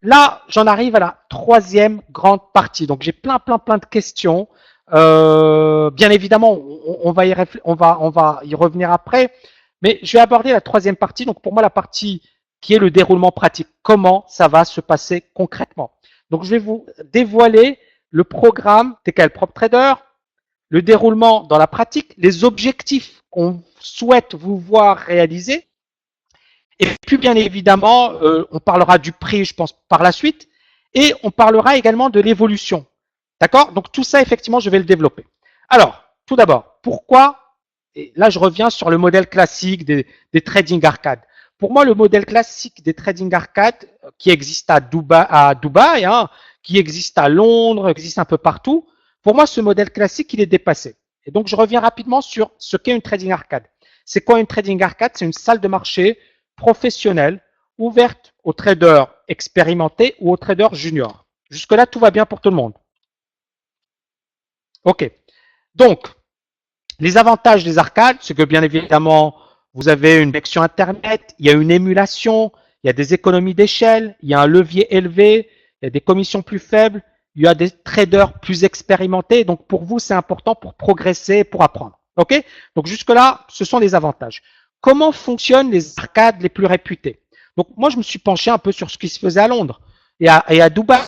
là, j'en arrive à la troisième grande partie. Donc, j'ai plein de questions. Bien évidemment, on va y revenir après. Mais je vais aborder la troisième partie. Donc, pour moi, la partie qui est le déroulement pratique. Comment ça va se passer concrètement? Donc, je vais vous dévoiler le programme TKL PropTrader, le déroulement dans la pratique, les objectifs qu'on souhaite vous voir réaliser. Et puis, bien évidemment, on parlera du prix, je pense, par la suite. Et on parlera également de l'évolution. D'accord? Donc, tout ça, effectivement, je vais le développer. Alors, tout d'abord, pourquoi, et là, je reviens sur le modèle classique des trading arcade. Pour moi, le modèle classique des trading arcade qui existe à Dubaï, hein, qui existe à Londres, existe un peu partout, pour moi, ce modèle classique, il est dépassé. Et donc, je reviens rapidement sur ce qu'est une trading arcade. C'est quoi une trading arcade? C'est une salle de marché professionnelle ouverte aux traders expérimentés ou aux traders juniors. Jusque-là, tout va bien pour tout le monde. OK. Donc, les avantages des arcades, c'est que bien évidemment, vous avez une connexion Internet, il y a une émulation, il y a des économies d'échelle, il y a un levier élevé, il y a des commissions plus faibles, il y a des traders plus expérimentés. Donc, pour vous, c'est important pour progresser, pour apprendre. OK? Donc, jusque-là, ce sont les avantages. Comment fonctionnent les arcades les plus réputées? Donc, moi, je me suis penché un peu sur ce qui se faisait à Londres et à Dubaï.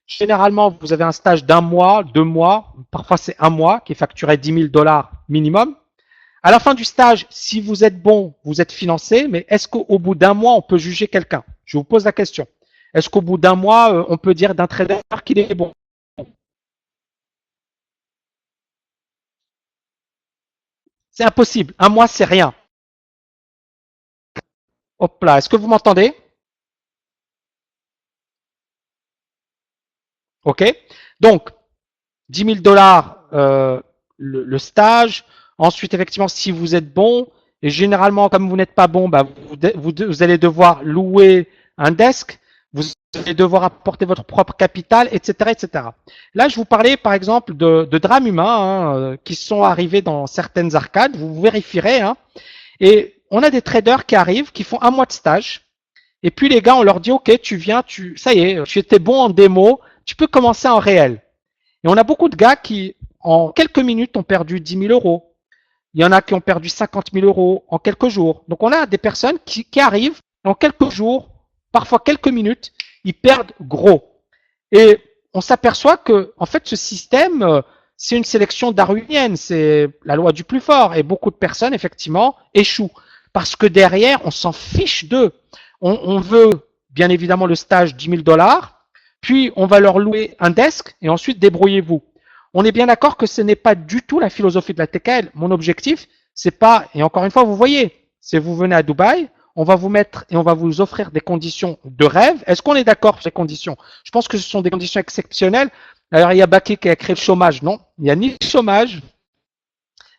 Généralement, vous avez un stage d'un mois, 2 mois, parfois c'est un mois qui est facturé 10 000 dollars minimum. À la fin du stage, si vous êtes bon, vous êtes financé, mais est-ce qu'au bout d'un mois, on peut juger quelqu'un? Je vous pose la question. Est-ce qu'au bout d'un mois, on peut dire d'un trader qu'il est bon? C'est impossible. Un mois, c'est rien. Hop là, est-ce que vous m'entendez? OK. Donc, 10 000 dollars le stage. Ensuite, effectivement, si vous êtes bon, et généralement, comme vous n'êtes pas bon, bah, vous allez devoir louer un desk, vous allez devoir apporter votre propre capital, etc., etc. Là, je vous parlais, par exemple, de drames humains qui sont arrivés dans certaines arcades. Vous vérifierez. Hein, et on a des traders qui arrivent, qui font un mois de stage. Et puis les gars, on leur dit, OK, tu viens, ça y est, tu étais bon en démo, tu peux commencer en réel. Et on a beaucoup de gars qui, en quelques minutes, ont perdu 10 000 euros. Il y en a qui ont perdu 50 000 euros en quelques jours. Donc, on a des personnes qui arrivent en quelques jours, parfois quelques minutes, ils perdent gros. Et on s'aperçoit que, en fait, ce système, c'est une sélection darwinienne, c'est la loi du plus fort. Et beaucoup de personnes, effectivement, échouent. Parce que derrière, on s'en fiche d'eux. On veut, bien évidemment, le stage 10 000 dollars, puis on va leur louer un desk, et ensuite, débrouillez-vous. On est bien d'accord que ce n'est pas du tout la philosophie de la TKL. Mon objectif, c'est pas, et encore une fois, vous voyez, c'est vous venez à Dubaï, on va vous mettre et on va vous offrir des conditions de rêve. Est-ce qu'on est d'accord sur ces conditions? Je pense que ce sont des conditions exceptionnelles. Alors, il y a Baki qui a créé le chômage. Non, il n'y a ni chômage,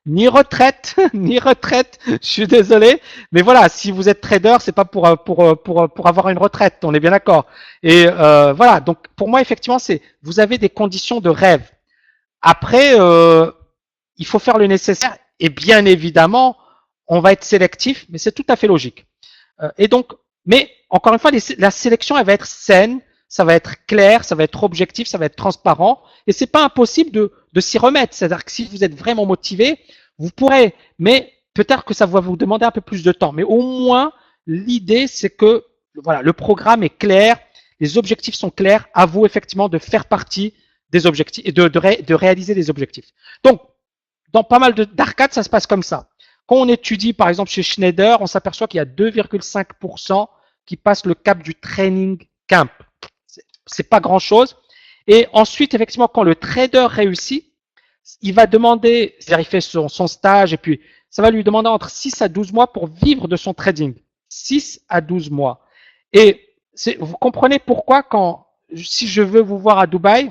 ni retraite, ni retraite. Je suis désolé, mais voilà, si vous êtes trader, c'est pas pour avoir une retraite. On est bien d'accord. Et voilà. Donc, pour moi, effectivement, c'est vous avez des conditions de rêve. Après, il faut faire le nécessaire et bien évidemment, on va être sélectif, mais c'est tout à fait logique. Et donc, mais encore une fois, la sélection, elle va être saine, ça va être clair, ça va être objectif, ça va être transparent, et c'est pas impossible de s'y remettre. C'est-à-dire que si vous êtes vraiment motivé, vous pourrez, mais peut-être que ça va vous demander un peu plus de temps. Mais au moins, l'idée, c'est que voilà, le programme est clair, les objectifs sont clairs. À vous effectivement de faire partie des objectifs et de réaliser des objectifs. Donc, dans pas mal d'arcades, ça se passe comme ça. Quand on étudie, par exemple, chez Schneider, on s'aperçoit qu'il y a 2,5% qui passent le cap du training camp. C'est pas grand chose. Et ensuite, effectivement, quand le trader réussit, il va demander, c'est-à-dire il fait son stage et puis ça va lui demander entre 6 à 12 mois pour vivre de son trading. 6 à 12 mois. Et vous comprenez pourquoi quand, si je veux vous voir à Dubaï,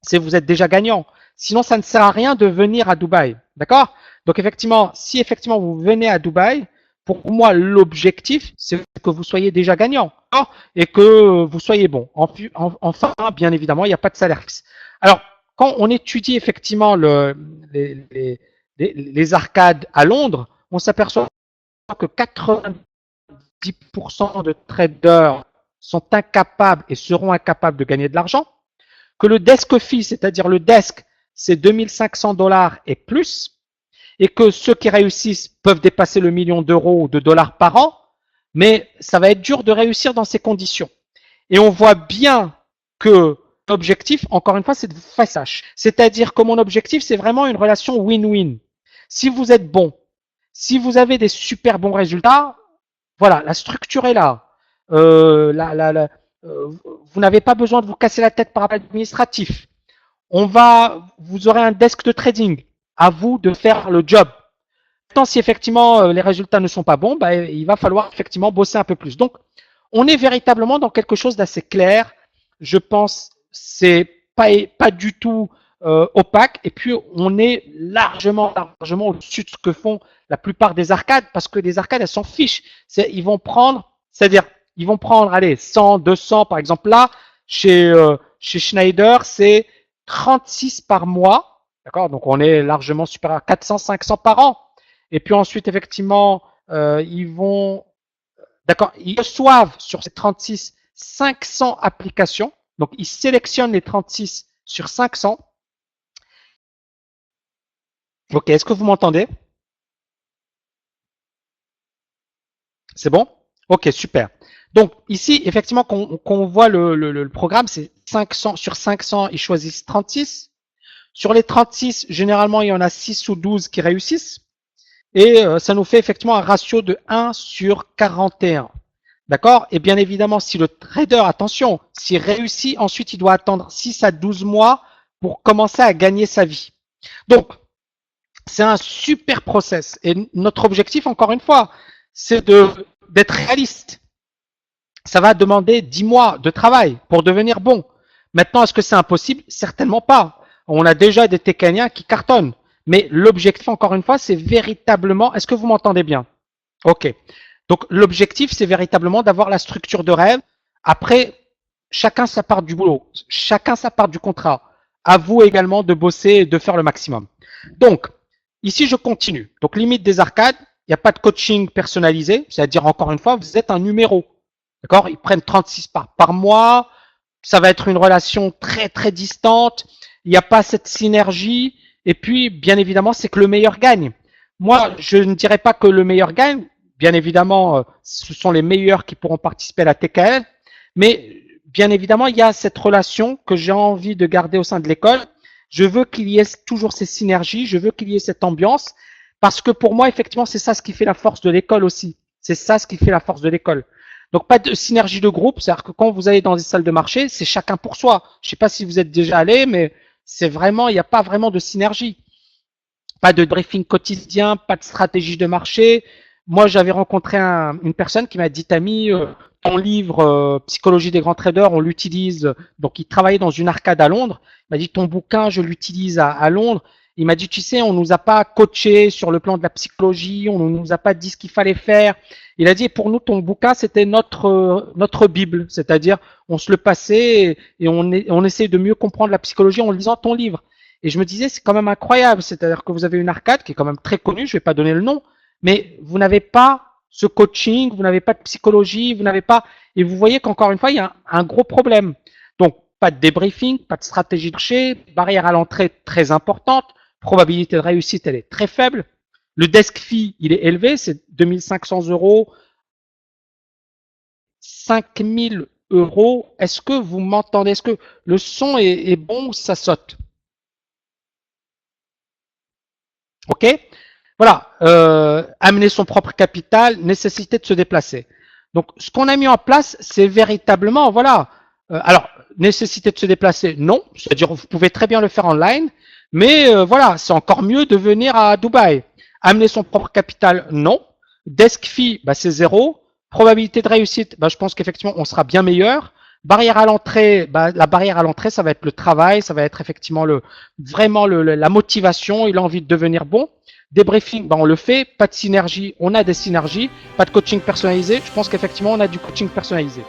c'est vous êtes déjà gagnant. Sinon, ça ne sert à rien de venir à Dubaï. D'accord? Donc, effectivement, si effectivement vous venez à Dubaï, pour moi, l'objectif, c'est que vous soyez déjà gagnant et que vous soyez bon. Enfin, bien évidemment, il n'y a pas de salaire fixe. Alors, quand on étudie effectivement les arcades à Londres, on s'aperçoit que 90% de traders sont incapables et seront incapables de gagner de l'argent, que le desk fee, c'est-à-dire le desk, c'est 2500 dollars et plus, et que ceux qui réussissent peuvent dépasser le million d'euros ou de dollars par an, mais ça va être dur de réussir dans ces conditions. Et on voit bien que l'objectif, encore une fois, c'est de faire ça. C'est-à-dire que mon objectif, c'est vraiment une relation win-win. Si vous êtes bon, si vous avez des super bons résultats, voilà, la structure est là. Vous n'avez pas besoin de vous casser la tête par rapport à l'administratif. Vous aurez un desk de trading. À vous de faire le job. Maintenant, si effectivement les résultats ne sont pas bons, bah, il va falloir effectivement bosser un peu plus. Donc, on est véritablement dans quelque chose d'assez clair. Je pense c'est pas du tout opaque. Et puis, on est largement au-dessus de ce que font la plupart des arcades, parce que les arcades, elles s'en fichent. Ils vont prendre, c'est-à-dire, ils vont prendre, allez, 100, 200, par exemple là, chez Schneider, c'est 36 par mois. D'accord? Donc, on est largement supérieur à 400, 500 par an. Et puis ensuite, effectivement, ils reçoivent sur ces 36 500 applications. Donc, ils sélectionnent les 36 sur 500. Ok, est-ce que vous m'entendez? C'est bon? Ok, super. Donc, ici, effectivement, qu'on voit le programme, c'est 500 sur 500, ils choisissent 36. Sur les 36, généralement, il y en a 6 ou 12 qui réussissent. Et ça nous fait effectivement un ratio de 1 sur 41. D'accord? Et bien évidemment, si le trader, attention, s'il réussit, ensuite il doit attendre 6 à 12 mois pour commencer à gagner sa vie. Donc, c'est un super process. Et notre objectif, encore une fois, c'est d'être réaliste. Ça va demander 10 mois de travail pour devenir bon. Maintenant, est-ce que c'est impossible? Certainement pas. On a déjà des Tekaniens qui cartonnent. Mais l'objectif, encore une fois, c'est véritablement, est-ce que vous m'entendez bien? Ok. Donc, l'objectif, c'est véritablement d'avoir la structure de rêve. Après, chacun sa part du boulot. Chacun sa part du contrat. À vous également de bosser et de faire le maximum. Donc, ici, je continue. Donc, limite des arcades. Il n'y a pas de coaching personnalisé. C'est-à-dire, encore une fois, vous êtes un numéro. D'accord? Ils prennent 36 par mois. Ça va être une relation très, très distante. Il n'y a pas cette synergie. Et puis, bien évidemment, c'est que le meilleur gagne. Moi, je ne dirais pas que le meilleur gagne. Bien évidemment, ce sont les meilleurs qui pourront participer à la TKL. Mais bien évidemment, il y a cette relation que j'ai envie de garder au sein de l'école. Je veux qu'il y ait toujours ces synergies. Je veux qu'il y ait cette ambiance. Parce que pour moi, effectivement, c'est ça ce qui fait la force de l'école aussi. C'est ça ce qui fait la force de l'école. Donc, pas de synergie de groupe. C'est-à-dire que quand vous allez dans des salles de marché, c'est chacun pour soi. Je ne sais pas si vous êtes déjà allé, mais c'est vraiment, il n'y a pas vraiment de synergie. Pas de briefing quotidien, pas de stratégie de marché. Moi, j'avais rencontré une personne qui m'a dit, Tammy, ton livre Psychologie des grands traders, on l'utilise. Donc, il travaillait dans une arcade à Londres. Il m'a dit, ton bouquin, je l'utilise à Londres. Il m'a dit, tu sais, on nous a pas coaché sur le plan de la psychologie, on nous a pas dit ce qu'il fallait faire. Il a dit, pour nous, ton bouquin, c'était notre Bible. C'est-à-dire, on se le passait et on essaie de mieux comprendre la psychologie en lisant ton livre. Et je me disais, c'est quand même incroyable. C'est-à-dire que vous avez une arcade qui est quand même très connue, je vais pas donner le nom, mais vous n'avez pas ce coaching, vous n'avez pas de psychologie, vous n'avez pas, et vous voyez qu'encore une fois, il y a un gros problème. Donc, pas de débriefing, pas de stratégie de marché, barrière à l'entrée très importante, probabilité de réussite, elle est très faible. Le desk fee, il est élevé, c'est 2500 euros, 5000 euros. Est-ce que vous m'entendez? Est-ce que le son est bon ou ça saute? Ok? Voilà, amener son propre capital, nécessité de se déplacer. Donc, ce qu'on a mis en place, c'est véritablement, voilà, alors, nécessité de se déplacer, non, c'est-à-dire vous pouvez très bien le faire online, mais voilà, c'est encore mieux de venir à Dubaï. Amener son propre capital, non. Desk fee, bah, c'est zéro. Probabilité de réussite, bah, je pense qu'effectivement, on sera bien meilleur. Barrière à l'entrée, bah, la barrière à l'entrée, ça va être le travail, ça va être effectivement vraiment la motivation et l'envie de devenir bon. Débriefing, ben on le fait. Pas de synergie, on a des synergies. Pas de coaching personnalisé. Je pense qu'effectivement, on a du coaching personnalisé.